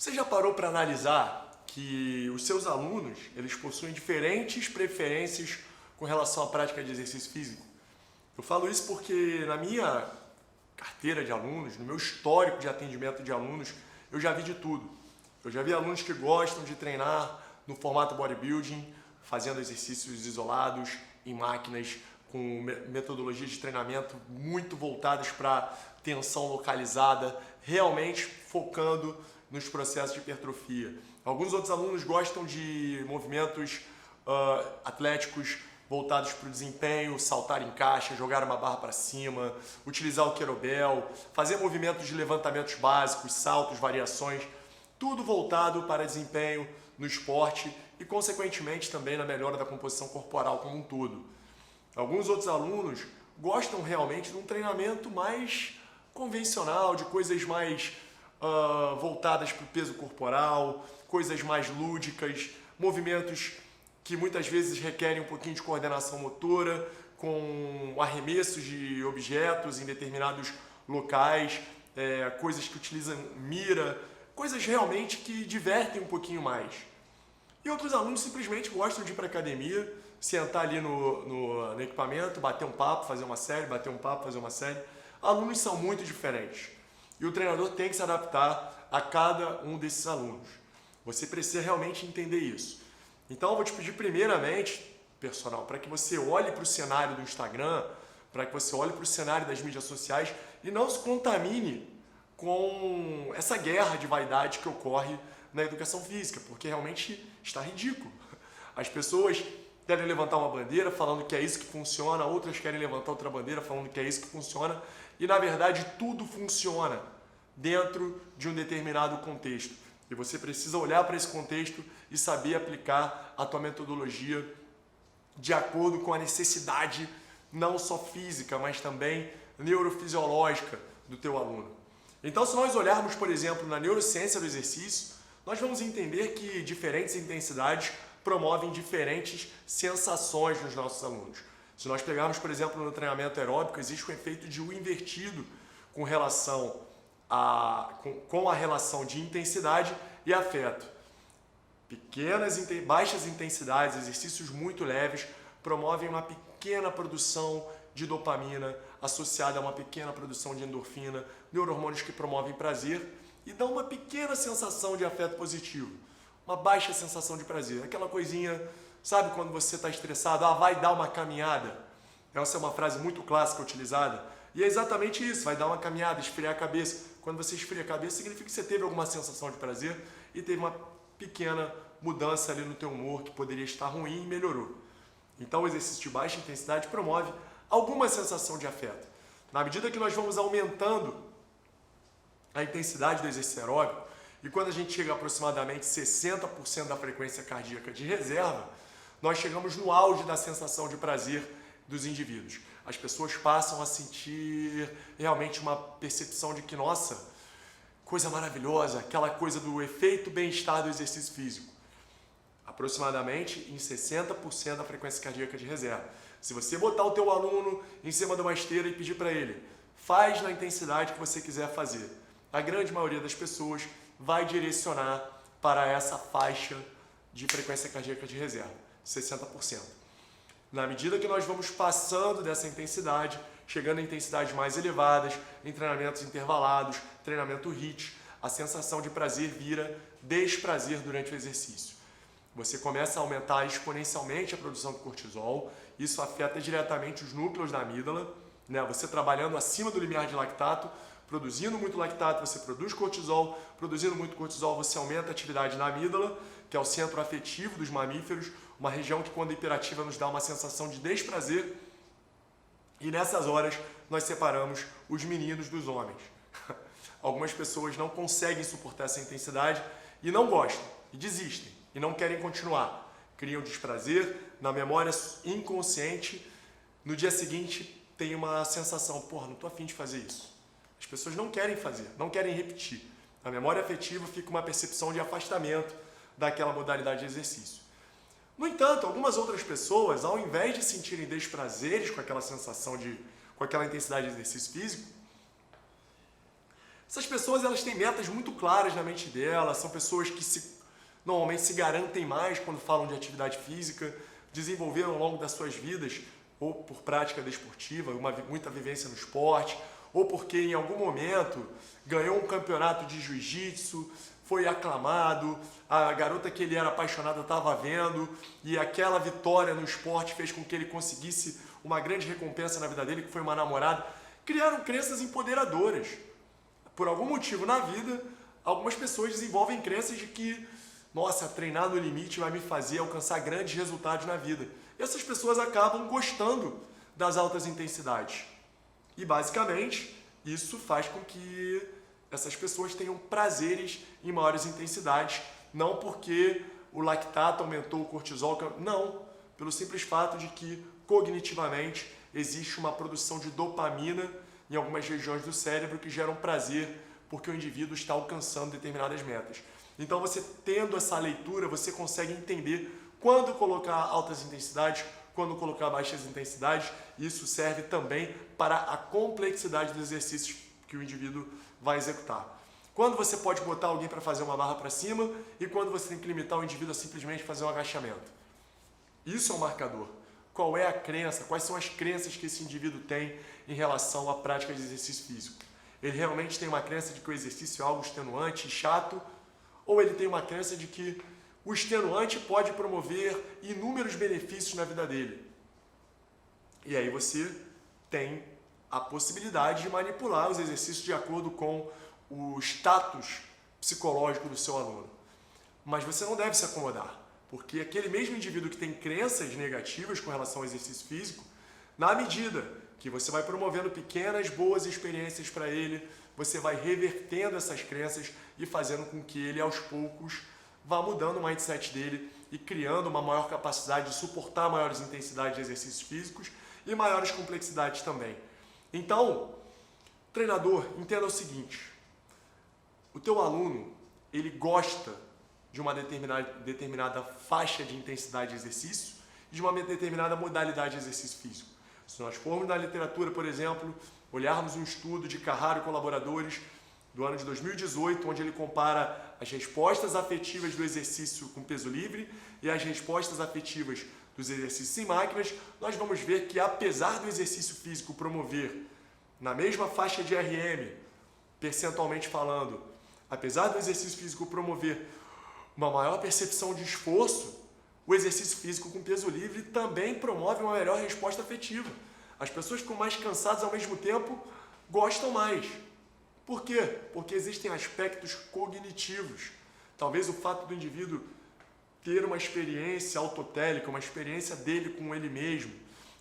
Você já parou para analisar que os seus alunos, eles possuem diferentes preferências com relação à prática de exercício físico? Eu falo isso porque na minha carteira de alunos, no meu histórico de atendimento de alunos, eu já vi de tudo. Eu já vi alunos que gostam de treinar no formato bodybuilding, fazendo exercícios isolados, em máquinas, com metodologias de treinamento muito voltadas para tensão localizada, realmente focando nos processos de hipertrofia. Alguns outros alunos gostam de movimentos atléticos voltados para o desempenho, saltar em caixa, jogar uma barra para cima, utilizar o kettlebell, fazer movimentos de levantamentos básicos, saltos, variações, tudo voltado para desempenho no esporte e, consequentemente, também na melhora da composição corporal como um todo. Alguns outros alunos gostam realmente de um treinamento mais convencional, de coisas mais voltadas para o peso corporal, coisas mais lúdicas, movimentos que muitas vezes requerem um pouquinho de coordenação motora, com arremessos de objetos em determinados locais, coisas que utilizam mira, coisas realmente que divertem um pouquinho mais. E outros alunos simplesmente gostam de ir para a academia, sentar ali no equipamento, bater um papo, fazer uma série, bater um papo, fazer uma série. Alunos são muito diferentes. E o treinador tem que se adaptar a cada um desses alunos. Você precisa realmente entender isso. Então eu vou te pedir primeiramente, personal, para que você olhe para o cenário do Instagram, para que você olhe para o cenário das mídias sociais e não se contamine com essa guerra de vaidade que ocorre na educação física, porque realmente está ridículo. As pessoas querem levantar uma bandeira falando que é isso que funciona, outras querem levantar outra bandeira falando que é isso que funciona, e na verdade tudo funciona dentro de um determinado contexto. E você precisa olhar para esse contexto e saber aplicar a tua metodologia de acordo com a necessidade não só física, mas também neurofisiológica do teu aluno. Então, se nós olharmos, por exemplo, na neurociência do exercício, nós vamos entender que diferentes intensidades promovem diferentes sensações nos nossos alunos. Se nós pegarmos, por exemplo, no treinamento aeróbico, existe um efeito de U invertido com relação com a relação de intensidade e afeto. Baixas intensidades, exercícios muito leves, promovem uma pequena produção de dopamina associada a uma pequena produção de endorfina, neurohormônios que promovem prazer e dão uma pequena sensação de afeto positivo, uma baixa sensação de prazer. Aquela coisinha, sabe quando você está estressado, vai dar uma caminhada? Essa é uma frase muito clássica utilizada. E é exatamente isso, vai dar uma caminhada, esfriar a cabeça. Quando você esfria a cabeça, significa que você teve alguma sensação de prazer e teve uma pequena mudança ali no teu humor que poderia estar ruim e melhorou. Então o exercício de baixa intensidade promove alguma sensação de afeto. Na medida que nós vamos aumentando a intensidade do exercício aeróbico, e quando a gente chega a aproximadamente 60% da frequência cardíaca de reserva, nós chegamos no auge da sensação de prazer dos indivíduos. As pessoas passam a sentir realmente uma percepção de que, nossa, coisa maravilhosa, aquela coisa do efeito bem-estar do exercício físico. Aproximadamente em 60% da frequência cardíaca de reserva. Se você botar o teu aluno em cima de uma esteira e pedir para ele, faz na intensidade que você quiser fazer, a grande maioria das pessoas vai direcionar para essa faixa de frequência cardíaca de reserva, 60%. Na medida que nós vamos passando dessa intensidade, chegando a intensidades mais elevadas, em treinamentos intervalados, treinamento HIIT, a sensação de prazer vira desprazer durante o exercício. Você começa a aumentar exponencialmente a produção de cortisol, isso afeta diretamente os núcleos da amígdala, né? Você trabalhando acima do limiar de lactato, produzindo muito lactato, você produz cortisol, produzindo muito cortisol, você aumenta a atividade na amígdala, que é o centro afetivo dos mamíferos, uma região que, quando hiperativa, nos dá uma sensação de desprazer. E nessas horas, nós separamos os meninos dos homens. Algumas pessoas não conseguem suportar essa intensidade e não gostam, e desistem, e não querem continuar. Criam desprazer, na memória inconsciente, no dia seguinte tem uma sensação, não estou afim de fazer isso. As pessoas não querem fazer, não querem repetir. Na memória afetiva fica uma percepção de afastamento daquela modalidade de exercício. No entanto, algumas outras pessoas, ao invés de sentirem desprazeres com aquela sensação com aquela intensidade de exercício físico, Essas pessoas elas têm metas muito claras na mente delas, são pessoas que normalmente se garantem mais quando falam de atividade física, desenvolveram ao longo das suas vidas, ou por prática desportiva, muita vivência no esporte, ou porque em algum momento ganhou um campeonato de jiu-jitsu, foi aclamado, a garota que ele era apaixonado estava vendo, e aquela vitória no esporte fez com que ele conseguisse uma grande recompensa na vida dele, que foi uma namorada. Criaram crenças empoderadoras. Por algum motivo na vida, algumas pessoas desenvolvem crenças de que, nossa, treinar no limite vai me fazer alcançar grandes resultados na vida. E essas pessoas acabam gostando das altas intensidades. E basicamente, isso faz com que essas pessoas tenham prazeres em maiores intensidades, não porque o lactato aumentou o cortisol, não, pelo simples fato de que cognitivamente existe uma produção de dopamina em algumas regiões do cérebro que geram prazer porque o indivíduo está alcançando determinadas metas. Então você tendo essa leitura, você consegue entender quando colocar altas intensidades, quando colocar baixas intensidades. Isso serve também para a complexidade dos exercícios que o indivíduo vai executar. Quando você pode botar alguém para fazer uma barra para cima e quando você tem que limitar o indivíduo a simplesmente fazer um agachamento. Isso é um marcador. Qual é a crença, quais são as crenças que esse indivíduo tem em relação à prática de exercício físico? Ele realmente tem uma crença de que o exercício é algo extenuante e chato, ou ele tem uma crença de que o extenuante pode promover inúmeros benefícios na vida dele? E aí você tem a possibilidade de manipular os exercícios de acordo com o status psicológico do seu aluno. Mas você não deve se acomodar, porque aquele mesmo indivíduo que tem crenças negativas com relação ao exercício físico, na medida que você vai promovendo pequenas boas experiências para ele, você vai revertendo essas crenças e fazendo com que ele, aos poucos, vá mudando o mindset dele e criando uma maior capacidade de suportar maiores intensidades de exercícios físicos e maiores complexidades também. Então, treinador, entenda o seguinte: o teu aluno, ele gosta de uma determinada faixa de intensidade de exercício e de uma determinada modalidade de exercício físico. Se nós formos na literatura, por exemplo, olharmos um estudo de Carraro e colaboradores do ano de 2018, onde ele compara as respostas afetivas do exercício com peso livre e as respostas afetivas dos exercícios em máquinas, nós vamos ver que, apesar do exercício físico promover, na mesma faixa de RM, percentualmente falando, apesar do exercício físico promover uma maior percepção de esforço, o exercício físico com peso livre também promove uma melhor resposta afetiva. As pessoas que ficam mais cansadas ao mesmo tempo gostam mais. Por quê? Porque existem aspectos cognitivos. Talvez o fato do indivíduo ter uma experiência autotélica, uma experiência dele com ele mesmo,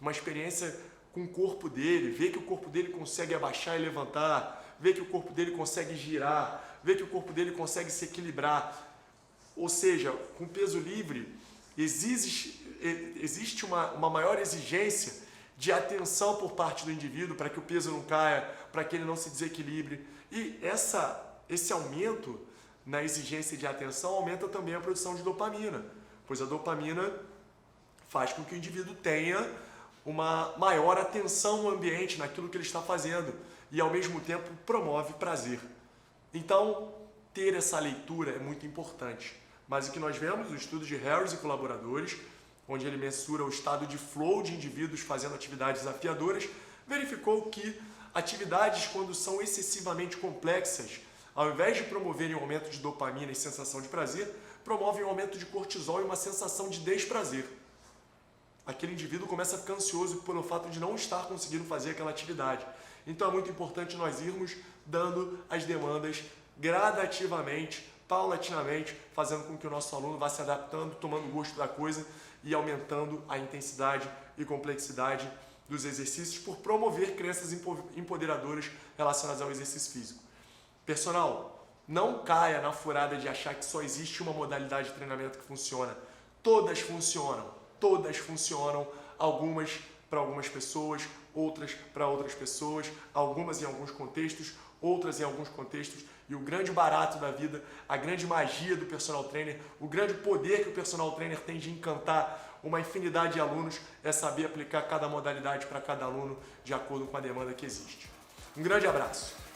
uma experiência com o corpo dele, ver que o corpo dele consegue abaixar e levantar, ver que o corpo dele consegue girar, ver que o corpo dele consegue se equilibrar. Ou seja, com peso livre, existe uma maior exigência de atenção por parte do indivíduo para que o peso não caia, para que ele não se desequilibre. E esse aumento na exigência de atenção aumenta também a produção de dopamina, pois a dopamina faz com que o indivíduo tenha uma maior atenção no ambiente, naquilo que ele está fazendo, e ao mesmo tempo promove prazer. Então, ter essa leitura é muito importante. Mas o que nós vemos, o estudo de Harris e colaboradores, onde ele mensura o estado de flow de indivíduos fazendo atividades desafiadoras, verificou que atividades, quando são excessivamente complexas, ao invés de promoverem um aumento de dopamina e sensação de prazer, promovem um aumento de cortisol e uma sensação de desprazer. Aquele indivíduo começa a ficar ansioso pelo fato de não estar conseguindo fazer aquela atividade. Então é muito importante nós irmos dando as demandas gradativamente, paulatinamente, fazendo com que o nosso aluno vá se adaptando, tomando gosto da coisa e aumentando a intensidade e complexidade dos exercícios por promover crenças empoderadoras relacionadas ao exercício físico. Personal, não caia na furada de achar que só existe uma modalidade de treinamento que funciona. Todas funcionam, algumas para algumas pessoas, outras para outras pessoas, algumas em alguns contextos, outras em alguns contextos. E o grande barato da vida, a grande magia do personal trainer, o grande poder que o personal trainer tem de encantar uma infinidade de alunos é saber aplicar cada modalidade para cada aluno de acordo com a demanda que existe. Um grande abraço!